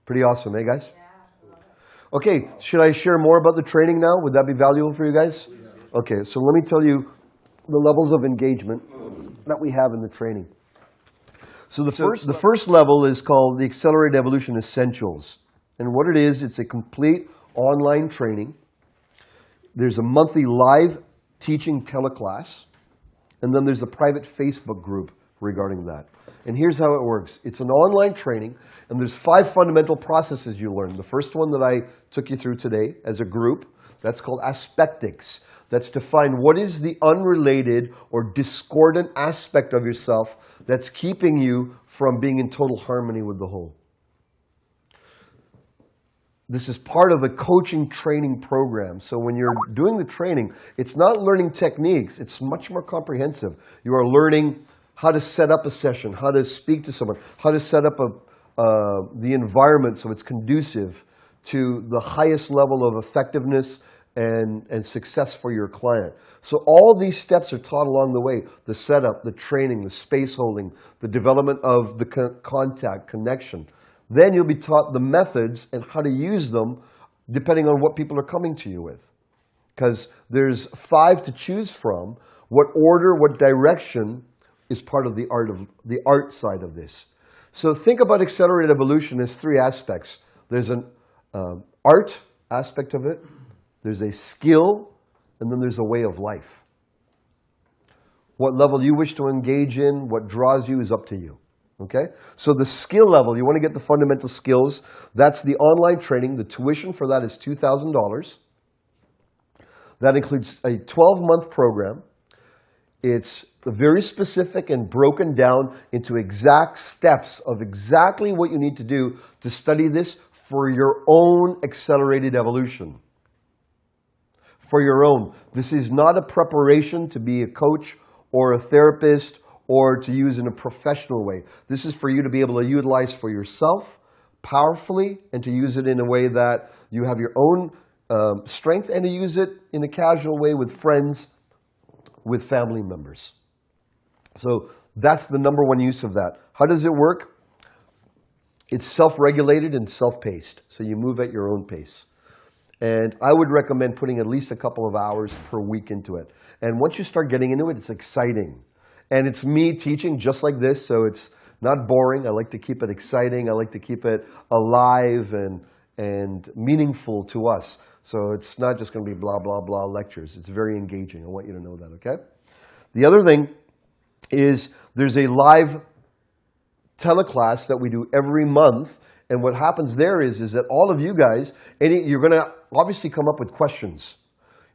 Pretty awesome, eh, guys? Okay, should I share more about the training now? Would that be valuable for you guys? Okay, so let me tell you the levels of engagement that we have in the training. So the first level is called the Accelerated Evolution Essentials. And what it is, it's a complete online training. There's a monthly live teaching teleclass, and then there's a private Facebook group regarding that. And here's how it works. It's an online training, and there's 5 fundamental processes you learn. The first one that I took you through today as a group, that's called aspectics. That's to find what is the unrelated or discordant aspect of yourself that's keeping you from being in total harmony with the whole. This is part of the coaching training program. So when you're doing the training, it's not learning techniques. It's much more comprehensive. You are learning how to set up a session, how to speak to someone, how to set up the environment so it's conducive to the highest level of effectiveness and success for your client. So all these steps are taught along the way. The setup, the training, the space holding, the development of the contact, connection. Then you'll be taught the methods and how to use them depending on what people are coming to you with. Because there's 5 to choose from. What order, what direction is part of the art side of this. So think about accelerated evolution as 3 aspects. There's an art aspect of it, there's a skill, and then there's a way of life. What level you wish to engage in, what draws you is up to you. Okay? So the skill level, you want to get the fundamental skills. That's the online training. The tuition for that is $2,000. That includes a 12-month program. It's very specific and broken down into exact steps of exactly what you need to do to study this for your own accelerated evolution. For your own. This is not a preparation to be a coach or a therapist or to use in a professional way. This is for you to be able to utilize for yourself powerfully and to use it in a way that you have your own strength and to use it in a casual way with friends, with family members. So that's the number 1 use of that. How does it work? It's self-regulated and self-paced. So you move at your own pace. And I would recommend putting at least a couple of hours per week into it. And once you start getting into it, it's exciting. And it's me teaching just like this, so it's not boring. I like to keep it exciting. I like to keep it alive and meaningful to us. So it's not just going to be blah, blah, blah lectures. It's very engaging. I want you to know that, okay? The other thing is there's a live teleclass that we do every month. And what happens there is that all of you guys, you're going to obviously come up with questions.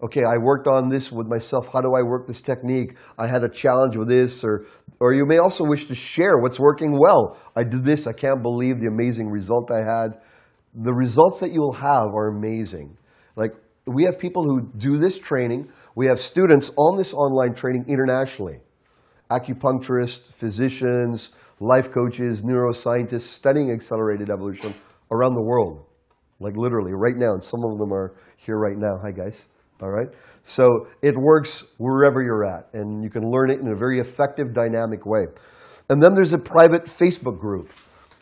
Okay, I worked on this with myself. How do I work this technique? I had a challenge with this. Or you may also wish to share what's working well. I did this. I can't believe the amazing result I had. The results that you'll have are amazing. Like, we have people who do this training. We have students on this online training internationally. Acupuncturists, physicians, life coaches, neuroscientists studying accelerated evolution around the world. Like literally right now. And some of them are here right now. Hi, guys. All right? So it works wherever you're at, and you can learn it in a very effective, dynamic way. And then there's a private Facebook group.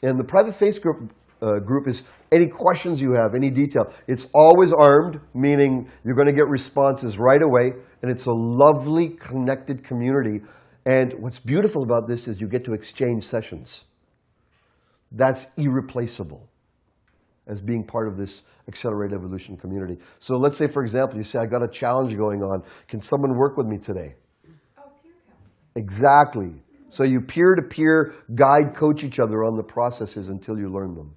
And the private Facebook group is any questions you have, any detail. It's always armed, meaning you're going to get responses right away, and it's a lovely, connected community. And what's beautiful about this is you get to exchange sessions. That's irreplaceable as being part of this accelerated evolution community. So let's say, for example, you say, I got a challenge going on. Can someone work with me today? Oh, peer counseling. Exactly. So you peer-to-peer guide, coach each other on the processes until you learn them.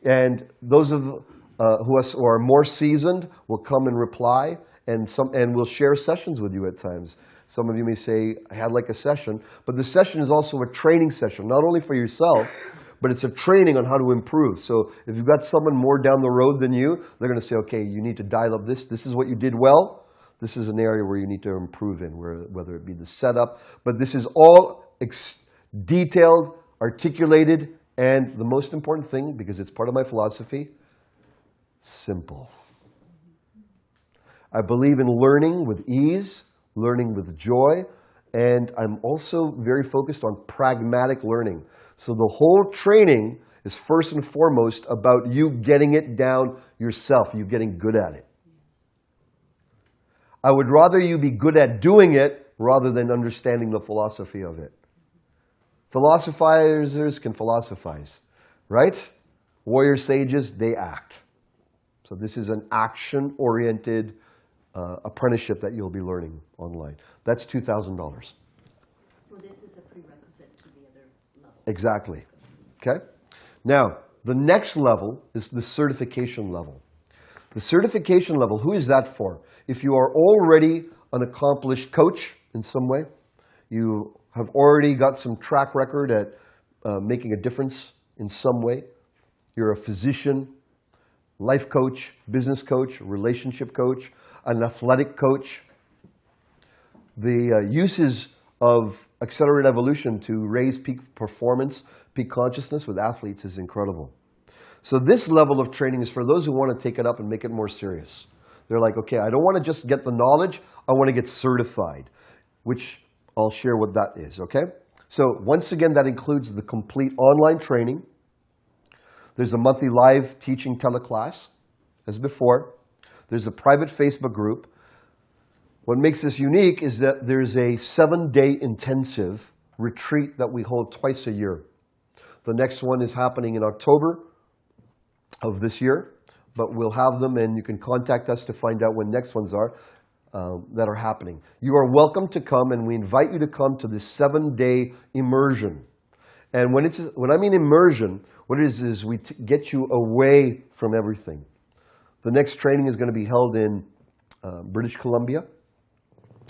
And those of who are more seasoned will come and reply, and we'll share sessions with you at times. Some of you may say, I had like a session, but the session is also a training session, not only for yourself, but it's a training on how to improve. So if you've got someone more down the road than you, they're going to say, okay, you need to dial up this. This is what you did well. This is an area where you need to improve in, whether it be the setup. But this is all detailed, articulated, and the most important thing, because it's part of my philosophy, simple. I believe in learning with ease, learning with joy, and I'm also very focused on pragmatic learning. So the whole training is first and foremost about you getting it down yourself, you getting good at it. I would rather you be good at doing it rather than understanding the philosophy of it. Philosophizers can philosophize, right? Warrior sages, they act. So this is an action-oriented apprenticeship that you'll be learning online. That's $2,000. So this is a prerequisite to the other level. Exactly. Okay? Now, the next level is the certification level. The certification level, who is that for? If you are already an accomplished coach in some way, you have already got some track record at making a difference in some way, you're a physician, life coach, business coach, relationship coach, an athletic coach. The uses of accelerated evolution to raise peak performance, peak consciousness with athletes is incredible. So this level of training is for those who want to take it up and make it more serious. They're like, okay, I don't want to just get the knowledge, I want to get certified, which I'll share what that is, okay? So once again, that includes the complete online training. There's a monthly live teaching teleclass, as before. There's a private Facebook group. What makes this unique is that there's a 7-day intensive retreat that we hold twice a year. The next one is happening in October of this year, but we'll have them, and you can contact us to find out when next ones are that are happening. You are welcome to come, and we invite you to come to this 7-day immersion. And when I mean immersion, what it is we get you away from everything. The next training is going to be held in British Columbia,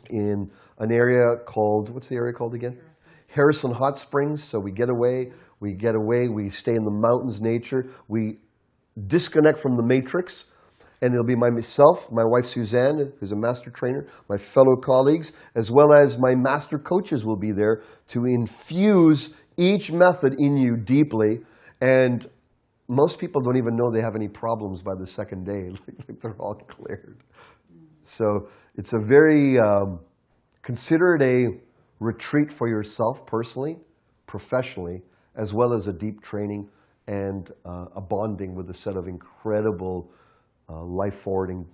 in an area called, what's the area called again? Harrison Hot Springs. So we get away, we stay in the mountains, nature, we disconnect from the matrix, and it'll be myself, my wife Suzanne, who's a master trainer, my fellow colleagues, as well as my master coaches will be there to infuse each method in you deeply. And most people don't even know they have any problems by the second day. Like they're all cleared. So it's a very, consider it a retreat for yourself personally, professionally, as well as a deep training and a bonding with a set of incredible life-forwarding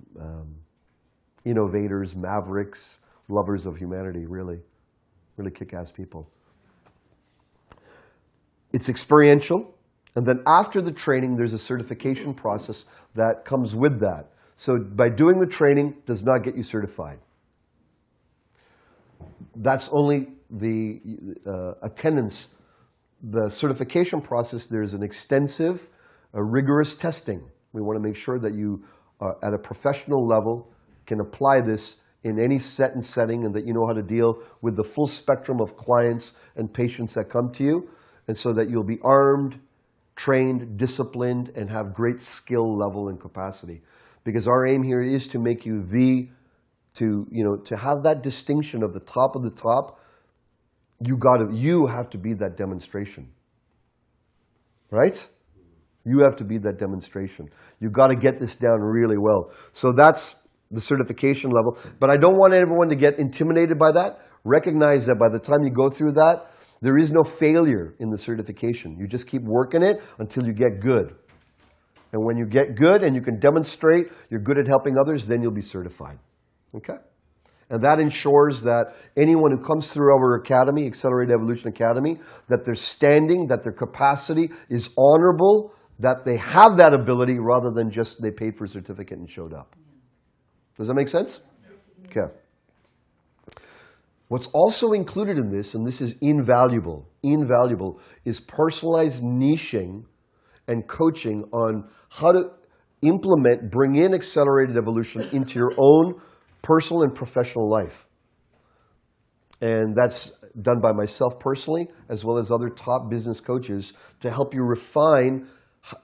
innovators, mavericks, lovers of humanity, really kick-ass people. It's experiential. And then after the training, there's a certification process that comes with that. So by doing the training does not get you certified. That's only the attendance. The certification process, there's an extensive, rigorous testing. We want to make sure that you, at a professional level, can apply this in any set and setting, and that you know how to deal with the full spectrum of clients and patients that come to you, and so that you'll be armed, trained, disciplined, and have great skill level and capacity. Because our aim here is to make you to have that distinction of the top of the top. You have to be that demonstration. Right? You have to be that demonstration. You've got to get this down really well. So that's the certification level. But I don't want everyone to get intimidated by that. Recognize that by the time you go through that, there is no failure in the certification. You just keep working it until you get good. And when you get good and you can demonstrate you're good at helping others, then you'll be certified. Okay? And that ensures that anyone who comes through our academy, Accelerated Evolution Academy, that their standing, that their capacity is honorable, that they have that ability rather than just they paid for a certificate and showed up. Does that make sense? Okay. What's also included in this, and this is invaluable, is personalized niching and coaching on how to implement, bring in accelerated evolution into your own personal and professional life. And that's done by myself personally, as well as other top business coaches, to help you refine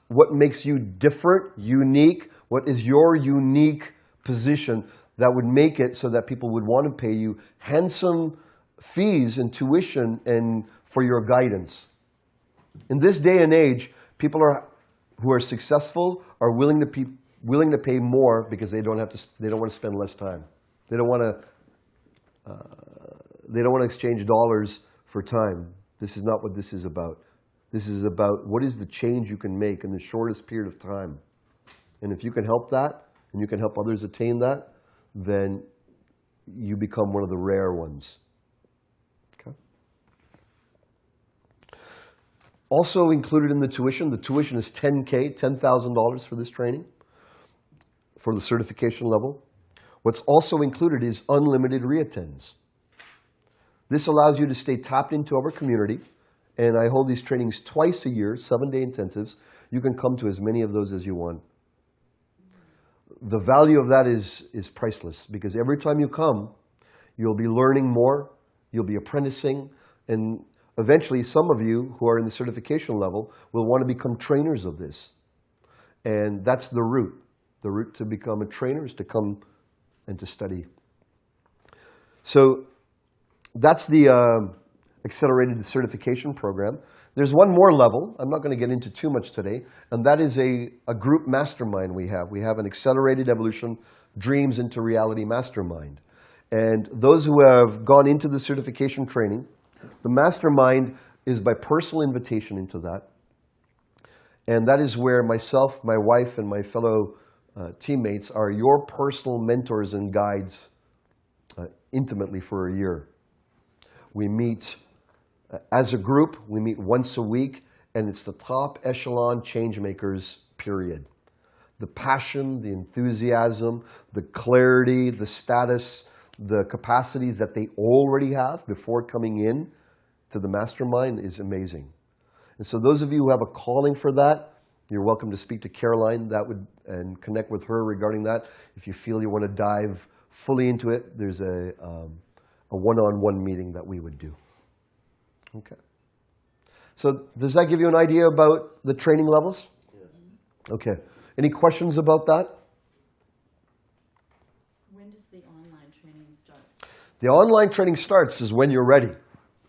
what makes you different, unique, what is your unique position that would make it so that people would want to pay you handsome fees and tuition and for your guidance. In this day and age, people who are successful are willing to pay more because they don't want to spend less time. They don't want to exchange dollars for time. This is not what this is about. This is about what is the change you can make in the shortest period of time. And if you can help that, and you can help others attain that, then you become one of the rare ones. Okay. Also included in the tuition is $10,000, $10,000 for this training, for the certification level. What's also included is unlimited reattends. This allows you to stay tapped into our community, and I hold these trainings twice a year, 7-day intensives. You can come to as many of those as you want. The value of that is priceless, because every time you come, you'll be learning more, you'll be apprenticing, and eventually some of you who are in the certification level will want to become trainers of this. And that's the route. The route to become a trainer is to come and to study. So that's the accelerated certification program. There's one more level. I'm not going to get into too much today, and that is a group mastermind we have. We have an accelerated evolution dreams into reality mastermind. And those who have gone into the certification training, the mastermind is by personal invitation into that. And that is where myself, my wife, and my fellow teammates are your personal mentors and guides intimately for a year. We meet as a group, we meet once a week, and it's the top echelon change makers, period. The passion, the enthusiasm, the clarity, the status, the capacities that they already have before coming in to the mastermind is amazing. And so those of you who have a calling for that, you're welcome to speak to Caroline and connect with her regarding that. If you feel you want to dive fully into it, there's a one-on-one meeting that we would do. Okay. So does that give you an idea about the training levels? Yes. Okay. Any questions about that? When does the online training start? The online training starts is when you're ready.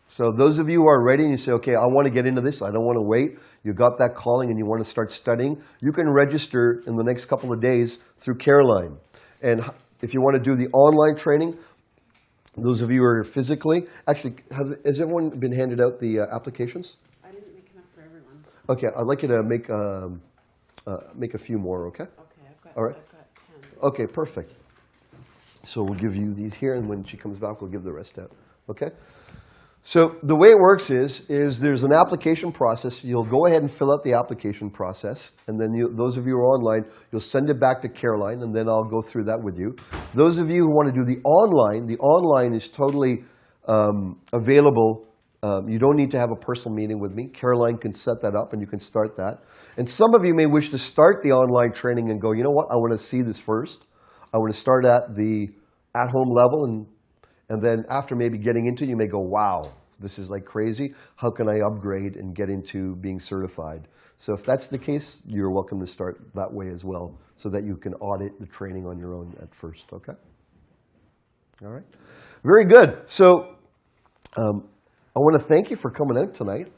So those of you who are ready and you say, okay, I want to get into this, I don't want to wait, you got that calling and you want to start studying, you can register in the next couple of days through Caroline. And if you want to do the online training, those of you who are physically, actually, has everyone been handed out the applications? I didn't make enough for everyone. Okay, I'd like you to make a few more, okay? Okay, I've All right. got 10. Okay, perfect. So we'll give you these here, and when she comes back, we'll give the rest out, okay? So the way it works is there's an application process. You'll go ahead and fill out the application process, and then those of you who are online, you'll send it back to Caroline, and then I'll go through that with you. Those of you who want to do the online is totally available. You don't need to have a personal meeting with me. Caroline can set that up, and you can start that. And some of you may wish to start the online training and go, you know what, I want to see this first. I want to start at the at-home level, and then after maybe getting into it, you may go, wow, this is like crazy. How can I upgrade and get into being certified? So if that's the case, you're welcome to start that way as well, so that you can audit the training on your own at first, okay? All right. Very good. So I want to thank you for coming out tonight.